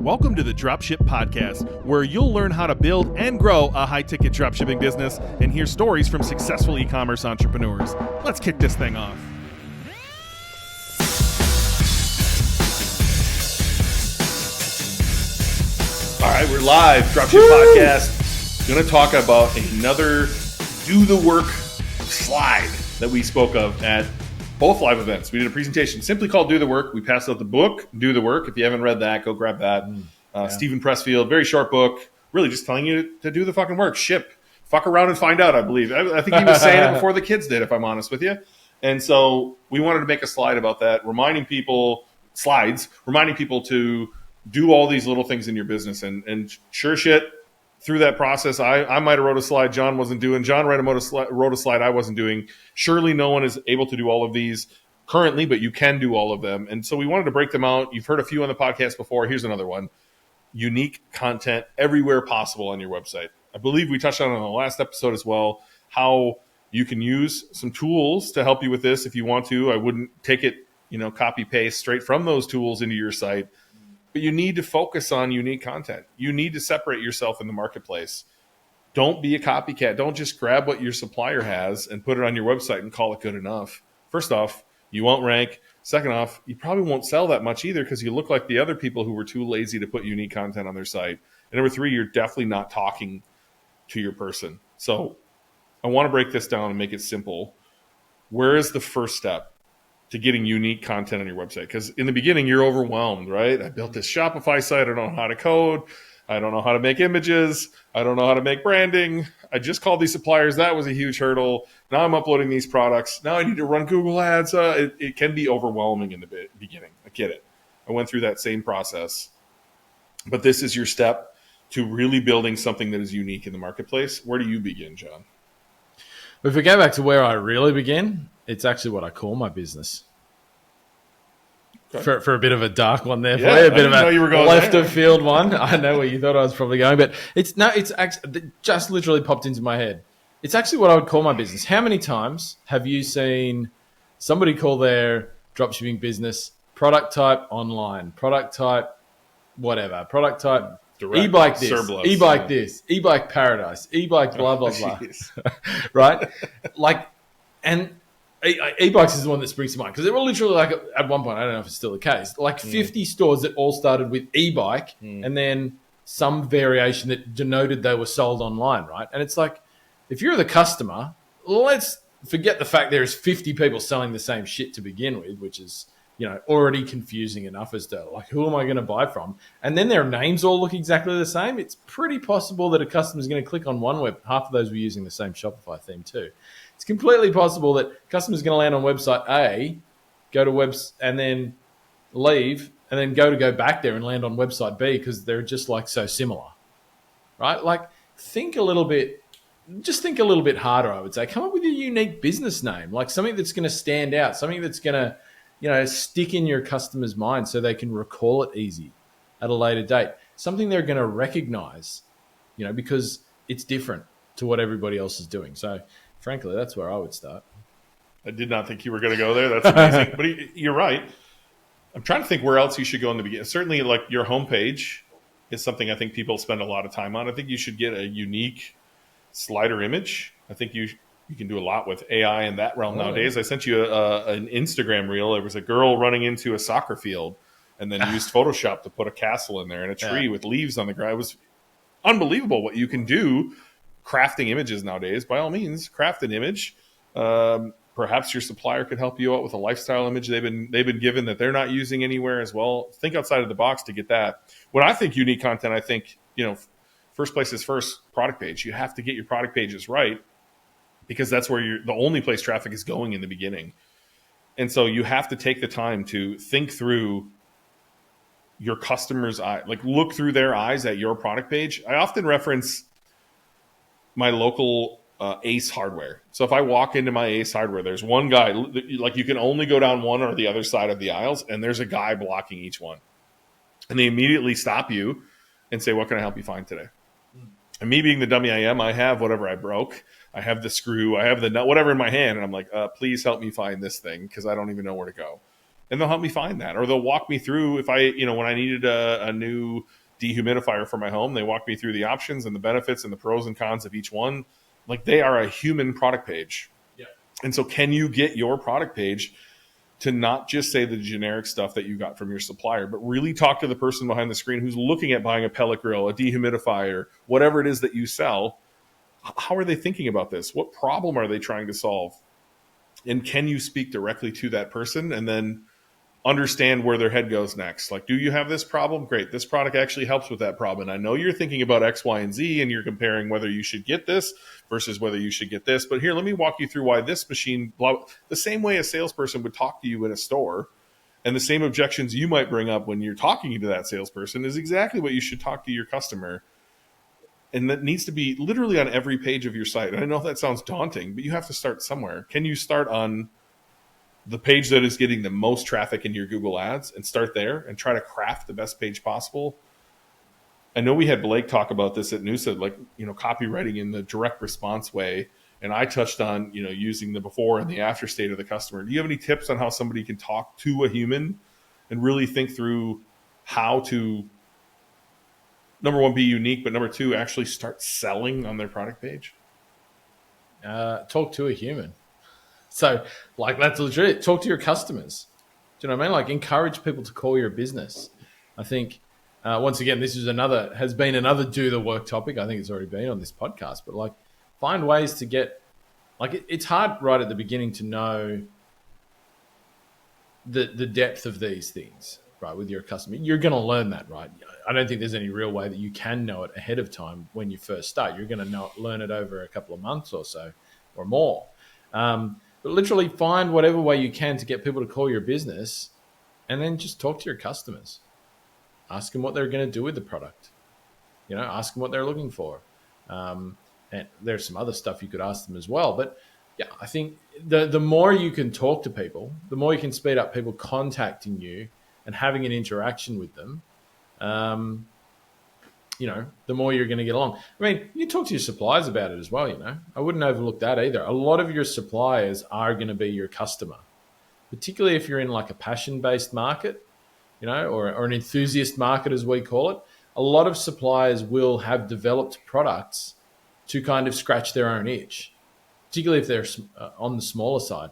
Welcome to the Dropship Podcast, where you'll learn how to build and grow a high-ticket dropshipping business and hear stories from successful e-commerce entrepreneurs. Let's kick this thing off. All right, we're live. Dropship Podcast. Going to talk about another do the work slide that we spoke of at both live events. We did a presentation simply called Do the Work. We passed out the book, Do the Work. If you haven't read that, go grab that. Stephen Pressfield, very short book, really just telling you to do the fucking work. Ship. Fuck around and find out, I believe. I think he was saying it before the kids did, if I'm honest with you. And so we wanted to make a slide about that, reminding people to do all these little things in your business. And sure shit, through that process, I might have wrote a slide John wasn't doing. John wrote a slide I wasn't doing. Surely no one is able to do all of these currently, but you can do all of them. And so we wanted to break them out. You've heard a few on the podcast before. Here's another one. Unique content everywhere possible on your website. I believe we touched on it in the last episode as well, how you can use some tools to help you with this if you want to. I wouldn't take it, copy paste straight from those tools into your site. But you need to focus on unique content. You need to separate yourself in the marketplace. Don't be a copycat. Don't just grab what your supplier has and put it on your website and call it good enough. First off, you won't rank. Second off, you probably won't sell that much either because you look like the other people who were too lazy to put unique content on their site. And number three, you're definitely not talking to your person. So I want to break this down and make it simple. Where is the first step to getting unique content on your website? Because in the beginning, you're overwhelmed, right? I built this Shopify site. I don't know how to code. I don't know how to make images. I don't know how to make branding. I just called these suppliers. That was a huge hurdle. Now I'm uploading these products. Now I need to run Google ads. It can be overwhelming in the beginning. I get it. I went through that same process. But this is your step to really building something that is unique in the marketplace. Where do you begin, John? If we go back to where I really begin, it's actually what I call my business. Okay. For a bit of a dark one there for you, a bit of a left of field one. I know where you thought I was probably going, but it's actually just literally popped into my head. It's actually what I would call my business. How many times have you seen somebody call their dropshipping business product type online, product type whatever, product type direct, e-bike this, surplus, e-bike this, e-bike paradise, e-bike blah, blah, blah, right? And e-bikes is the one that springs to mind because there were literally at one point, I don't know if it's still the case, 50 stores that all started with e-bike and then some variation that denoted they were sold online, right? And it's like, if you're the customer, let's forget the fact there's 50 people selling the same shit to begin with, which is, already confusing enough as to who am I going to buy from? And then their names all look exactly the same. It's pretty possible that a customer's going to click on one web. Half of those were using the same Shopify theme too. It's completely possible that customers are going to land on website A, go to webs, and then leave, and then go back there and land on website B because they're just so similar, right? Think a little bit harder, I would say. Come up with a unique business name, something that's going to stand out, something that's going to, stick in your customer's mind so they can recall it easy at a later date. Something they're going to recognize, because it's different to what everybody else is doing. So, frankly, that's where I would start. I did not think you were going to go there. That's amazing. But you're right. I'm trying to think where else you should go in the beginning. Certainly, your homepage is something I think people spend a lot of time on. I think you should get a unique slider image. I think you can do a lot with AI in that realm nowadays. I sent you an Instagram reel. There was a girl running into a soccer field and then used Photoshop to put a castle in there and a tree with leaves on the ground. It was unbelievable what you can do crafting images nowadays. By all means, craft an image. Perhaps your supplier could help you out with a lifestyle image they've been given that they're not using anywhere as well. Think outside of the box to get that. When I think unique content, I think, first place is first, product page. You have to get your product pages right because that's where the only place traffic is going in the beginning. And so you have to take the time to think through your customer's eye, look through their eyes at your product page. I often reference my local Ace Hardware. So if I walk into my Ace Hardware, there's one guy, you can only go down one or the other side of the aisles, and there's a guy blocking each one. And they immediately stop you and say, what can I help you find today? And me being the dummy I am, I have whatever I broke. I have the screw, I have the nut, whatever in my hand. And I'm like, please help me find this thing because I don't even know where to go. and they'll help me find that, or they'll walk me through if I, when I needed a new dehumidifier for my home, they walk me through the options and the benefits and the pros and cons of each one. Like, they are a human product page. Yeah. And so can you get your product page to not just say the generic stuff that you got from your supplier, but really talk to the person behind the screen who's looking at buying a pellet grill, a dehumidifier, whatever it is that you sell? How are they thinking about this? What problem are they trying to solve? And can you speak directly to that person and then understand where their head goes next? Like, do you have this problem? Great. This product actually helps with that problem. And I know you're thinking about X, Y, and Z, and you're comparing whether you should get this versus whether you should get this. But here, let me walk you through why this machine, the same way a salesperson would talk to you in a store, and the same objections you might bring up when you're talking to that salesperson is exactly what you should talk to your customer. And that needs to be literally on every page of your site. And I know that sounds daunting, but you have to start somewhere. Can you start on the page that is getting the most traffic in your Google ads and start there and try to craft the best page possible? I know we had Blake talk about this at Noosa, like, copywriting in the direct response way. And I touched on, using the before and the after state of the customer. Do you have any tips on how somebody can talk to a human and really think through how to, number one, be unique, but number two, actually start selling on their product page? Talk to a human. So, that's legit. Talk to your customers. Do you know what I mean? Like, encourage people to call your business. I think, once again, this is has been another do the work topic. I think it's already been on this podcast. But, find ways to get, it's hard right at the beginning to know the depth of these things, right, with your customer. You're going to learn that, right? I don't think there's any real way that you can know it ahead of time when you first start. You're going to learn it over a couple of months or so or more. But literally find whatever way you can to get people to call your business, and then just talk to your customers. Ask them what they're going to do with the product. Ask them what they're looking for. And there's some other stuff you could ask them as well. But yeah, I think the more you can talk to people, the more you can speed up people contacting you and having an interaction with them. The more you're going to get along. I mean, you talk to your suppliers about it as well, I wouldn't overlook that either. A lot of your suppliers are going to be your customer, particularly if you're in a passion-based market, or an enthusiast market, as we call it. A lot of suppliers will have developed products to kind of scratch their own itch, particularly if they're on the smaller side.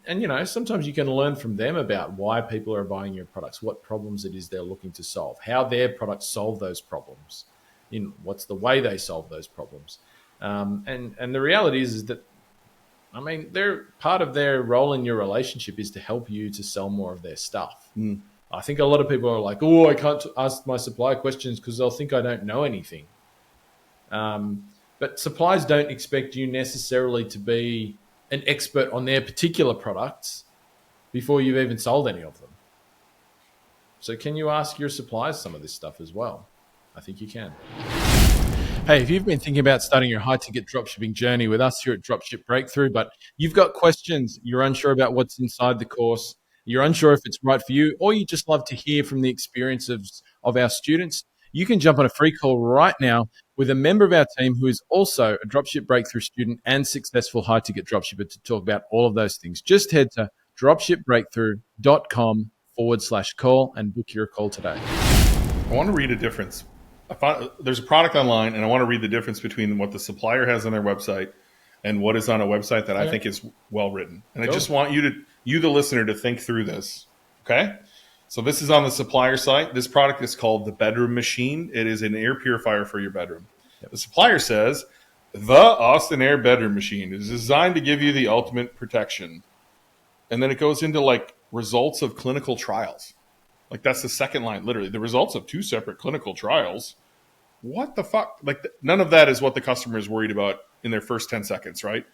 And, sometimes you can learn from them about why people are buying your products, what problems it is they're looking to solve, how their products solve those problems, what's the way they solve those problems. And the reality is that, they're part of their role in your relationship is to help you to sell more of their stuff. I think a lot of people are like, oh, I can't ask my supplier questions because they'll think I don't know anything. But suppliers don't expect you necessarily to be an expert on their particular products before you've even sold any of them. So can you ask your suppliers some of this stuff as well? I think you can. Hey, if you've been thinking about starting your high-ticket dropshipping journey with us here at Dropship Breakthru, but you've got questions, you're unsure about what's inside the course, you're unsure if it's right for you, or you just love to hear from the experience of our students, you can jump on a free call right now with a member of our team who is also a Dropship Breakthru student and successful high-ticket dropshipper to talk about all of those things. Just head to dropshipbreakthru.com/call and book your call today. I want to read a difference. There's a product online, and I want to read the difference between what the supplier has on their website and what is on a website that I think is well written. And I just want you, the listener, to think through this. Okay? So this is on the supplier site. This product is called the Bedroom Machine. It is an air purifier for your bedroom. Yep. The supplier says, the Austin Air Bedroom Machine is designed to give you the ultimate protection. And then it goes into results of clinical trials. That's the second line, literally. The results of 2 separate clinical trials. What the fuck? None of that is what the customer is worried about in their first 10 seconds, right?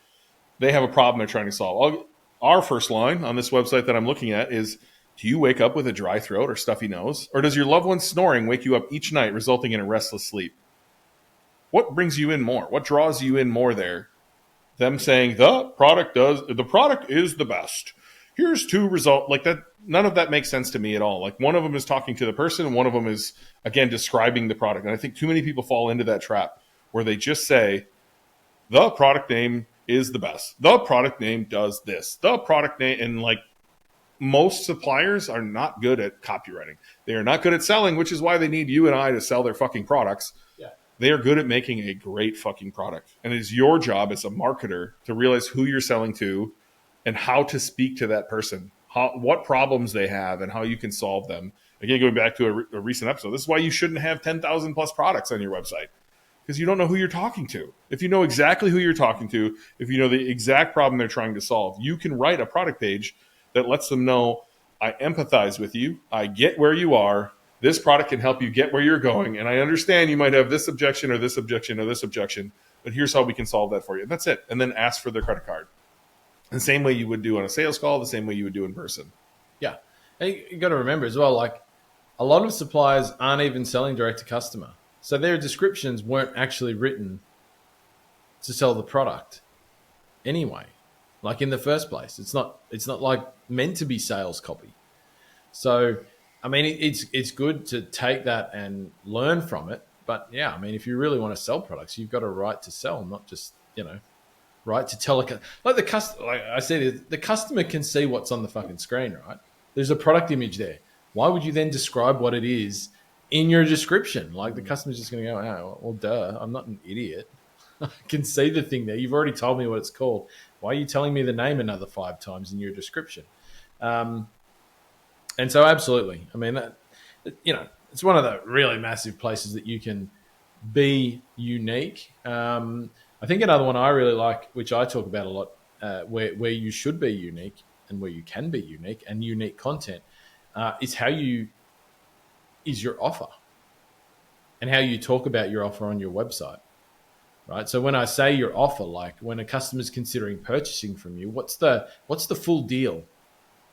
They have a problem they're trying to solve. Our first line on this website that I'm looking at is, do you wake up with a dry throat or stuffy nose? Or does your loved one snoring wake you up each night, resulting in a restless sleep? What brings you in more? What draws you in more there? Them saying, the product is the best. Here's 2 results. That, none of that makes sense to me at all. One of them is talking to the person, and one of them is, again, describing the product. And I think too many people fall into that trap where they just say, the product name is the best. The product name does this. The product name, and most suppliers are not good at copywriting. They are not good at selling, which is why they need you and I to sell their fucking products. Yeah. They are good at making a great fucking product. And it is your job as a marketer to realize who you're selling to and how to speak to that person, what problems they have and how you can solve them. Again, going back to a recent episode, this is why you shouldn't have 10,000 plus products on your website, because you don't know who you're talking to. If you know exactly who you're talking to, if you know the exact problem they're trying to solve, you can write a product page that lets them know, I empathize with you, I get where you are, this product can help you get where you're going, and I understand you might have this objection or this objection or this objection, but here's how we can solve that for you. And that's it. And then ask for their credit card. The same way you would do on a sales call, the same way you would do in person. Yeah. And you got to remember as well, like a lot of suppliers aren't even selling direct to customer. So their descriptions weren't actually written to sell the product anyway. Like in the first place, it's not like meant to be sales copy. So, I mean, it's good to take that and learn from it. But yeah, I mean, if you really want to sell products, you've got a right to sell, not just, right to tell like the customer. Like I said, the customer can see what's on the fucking screen, right? There's a product image there. Why would you then describe what it is in your description? Like the customer's just going to go, oh, well, duh, I'm not an idiot. I can see the thing there. You've already told me what it's called. Why are you telling me the name another 5 times in your description? And so absolutely. I mean, it's one of the really massive places that you can be unique. I think another one I really like, which I talk about a lot, where you should be unique and where you can be unique and unique content is your offer and how you talk about your offer on your website. Right. So when I say your offer, like when a customer's considering purchasing from you, what's the full deal?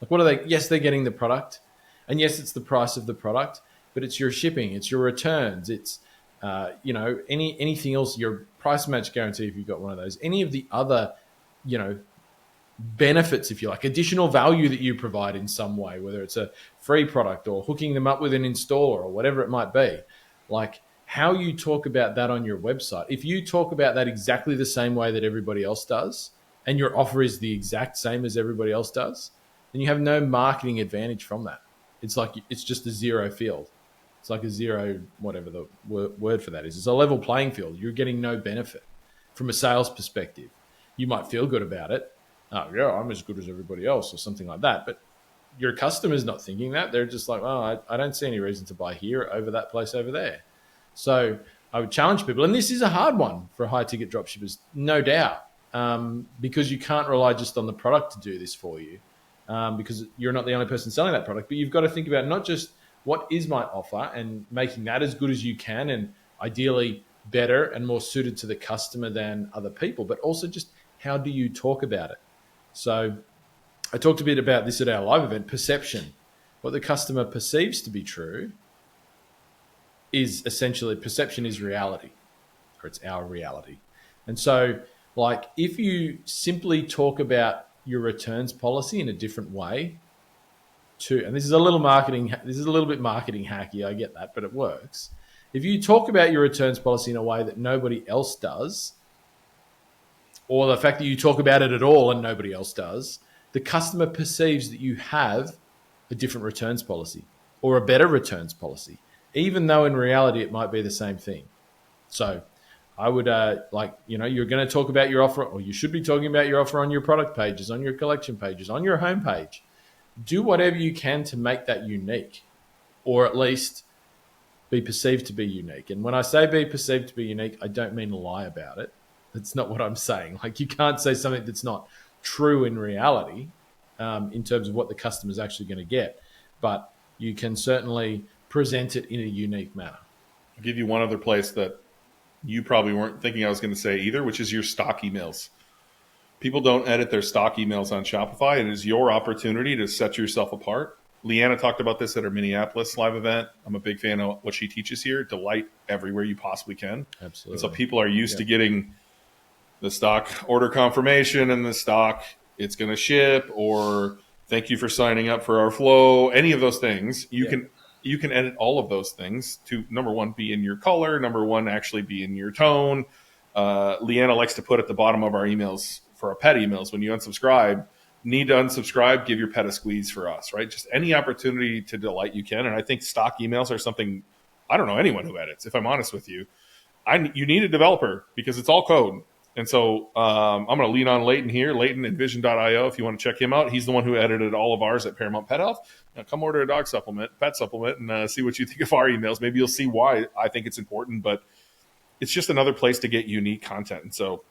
Like what are they? Yes, they're getting the product, and yes, it's the price of the product, but it's your shipping, it's your returns, it's anything else, your price match guarantee if you've got one of those, any of the other, benefits, if you like, additional value that you provide in some way, whether it's a free product or hooking them up with an installer or whatever it might be, like how you talk about that on your website. If you talk about that exactly the same way that everybody else does, and your offer is the exact same as everybody else does, then you have no marketing advantage from that. It's like, it's just a zero field. It's like a zero, whatever the word for that is. It's a level playing field. You're getting no benefit from a sales perspective. You might feel good about it. Oh, yeah, I'm as good as everybody else or something like that. But your customer's not thinking that. They're just like, oh, I don't see any reason to buy here over that place over there. So I would challenge people, and this is a hard one for high-ticket dropshippers, no doubt, because you can't rely just on the product to do this for you, because you're not the only person selling that product. But you've got to think about not just what is my offer and making that as good as you can and ideally better and more suited to the customer than other people, but also just how do you talk about it? So I talked a bit about this at our live event, perception. What the customer perceives to be true is essentially, perception is reality, or it's our reality. And so, like, if you simply talk about your returns policy in a different way, and this is a little bit marketing hacky, I get that, but it works. If you talk about your returns policy in a way that nobody else does, or the fact that you talk about it at all and nobody else does, the customer perceives that you have a different returns policy or a better returns policy, even though in reality it might be the same thing. So I would you're going to talk about your offer, or you should be talking about your offer on your product pages, on your collection pages, on your homepage. Do whatever you can to make that unique, or at least be perceived to be unique. And when I say be perceived to be unique, I don't mean lie about it. That's not what I'm saying. Like, you can't say something that's not true in reality in terms of what the customer's actually going to get, but you can certainly present it in a unique manner. I'll give you one other place that you probably weren't thinking I was going to say either, which is your stock emails. People don't edit their stock emails on Shopify. It is your opportunity to set yourself apart. Leanna talked about this at our Minneapolis live event. I'm a big fan of what she teaches here. Delight everywhere you possibly can. Absolutely. And so people are used to getting the stock order confirmation and the stock it's going to ship, or thank you for signing up for our flow. Any of those things, you can edit all of those things to, number one, be in your color, number one, actually be in your tone. Leanna likes to put at the bottom of our emails, for our pet emails, when you unsubscribe, need to unsubscribe, give your pet a squeeze for us, right? Just any opportunity to delight you can. And I think stock emails are something, I don't know anyone who edits, if I'm honest with you. You need a developer because it's all code. And so I'm going to lean on Leighton here, Leighton at Vision.io, if you want to check him out. He's the one who edited all of ours at Paramount Pet Health. Now come order a dog supplement, pet supplement, and see what you think of our emails. Maybe you'll see why I think it's important, but it's just another place to get unique content. And so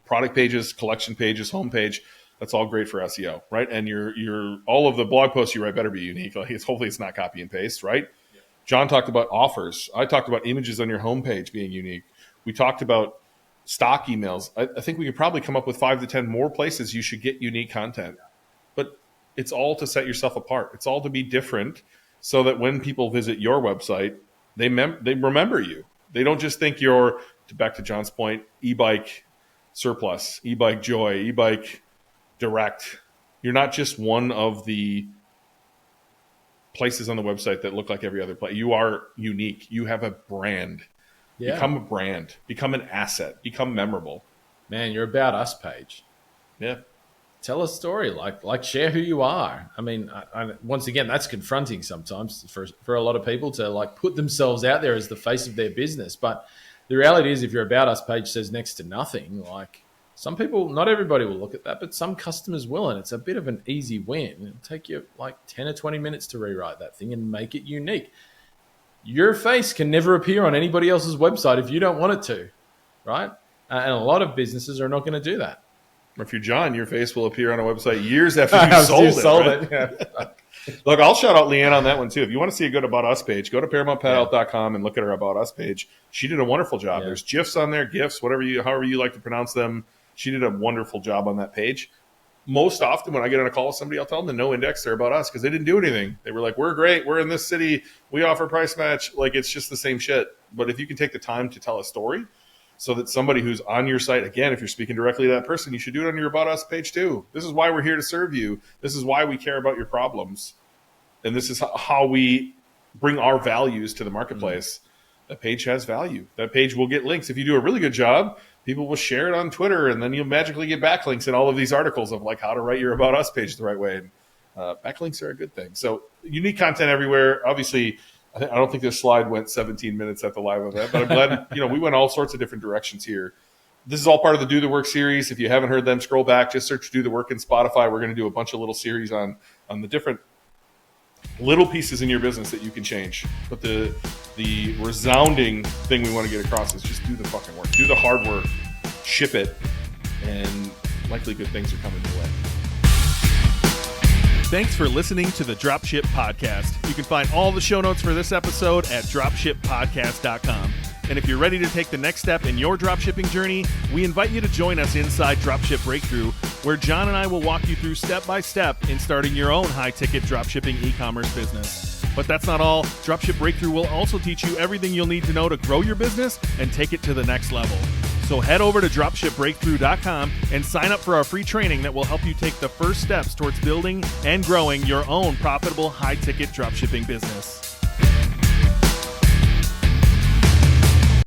product pages, collection pages, homepage, that's all great for SEO, right? And your all of the blog posts you write better be unique. Like hopefully it's not copy and paste, right? Yeah. John talked about offers. I talked about images on your homepage being unique. We talked about stock emails. I think we could probably come up with 5 to 10 more places you should get unique content. But it's all to set yourself apart. It's all to be different so that when people visit your website, they remember you. They don't just think you're, back to John's point, e-bike surplus, e-bike joy, e-bike direct. You're not just one of the places on the website that look like every other place. You are unique. You have a brand. Yeah. Become a brand. Become an asset. Become memorable. Man, your About Us page. Yeah. Tell a story. Like share who you are. I mean, once again, that's confronting sometimes for a lot of people to like put themselves out there as the face of their business. But the reality is, if your About Us page says next to nothing, like some people, not everybody will look at that, but some customers will, and it's a bit of an easy win. It'll take you like 10 or 20 minutes to rewrite that thing and make it unique. Your face can never appear on anybody else's website if you don't want it to, right? And a lot of businesses are not going to do that. Or if you're John, your face will appear on a website years after you sold it. Yeah. Look, I'll shout out Leanne on that one too. If you want to see a good About Us page, go to ParamountPetHealth.com and look at her About Us page. She did a wonderful job. Yeah. There's GIFs on there, GIFs, however you like to pronounce them. She did a wonderful job on that page. Most often when I get on a call with somebody, I'll tell them to no index they're About Us because they didn't do anything. They were like, we're great. We're in this city. We offer price match. Like, it's just the same shit. But if you can take the time to tell a story so that somebody who's on your site, again, if you're speaking directly to that person, you should do it on your About Us page too. This is why we're here to serve you. This is why we care about your problems. And this is how we bring our values to the marketplace. That page has value. That page will get links. If you do a really good job, people will share it on Twitter, and then you'll magically get backlinks in all of these articles of like how to write your About Us page the right way. And backlinks are a good thing. So unique content everywhere. Obviously, I don't think this slide went 17 minutes at the live event, but I'm glad we went all sorts of different directions here. This is all part of the Do the Work series. If you haven't heard them, scroll back. Just search Do the Work in Spotify. We're going to do a bunch of little series on the different little pieces in your business that you can change. But the resounding thing we want to get across is just do the fucking work. Do the hard work. Ship it. And likely good things are coming your way. Thanks for listening to the Dropship Podcast. You can find all the show notes for this episode at dropshippodcast.com. And if you're ready to take the next step in your dropshipping journey, we invite you to join us inside Dropship Breakthru, where John and I will walk you through step by step in starting your own high-ticket dropshipping e-commerce business. But that's not all. Dropship Breakthru will also teach you everything you'll need to know to grow your business and take it to the next level. So head over to dropshipbreakthru.com and sign up for our free training that will help you take the first steps towards building and growing your own profitable high-ticket dropshipping business.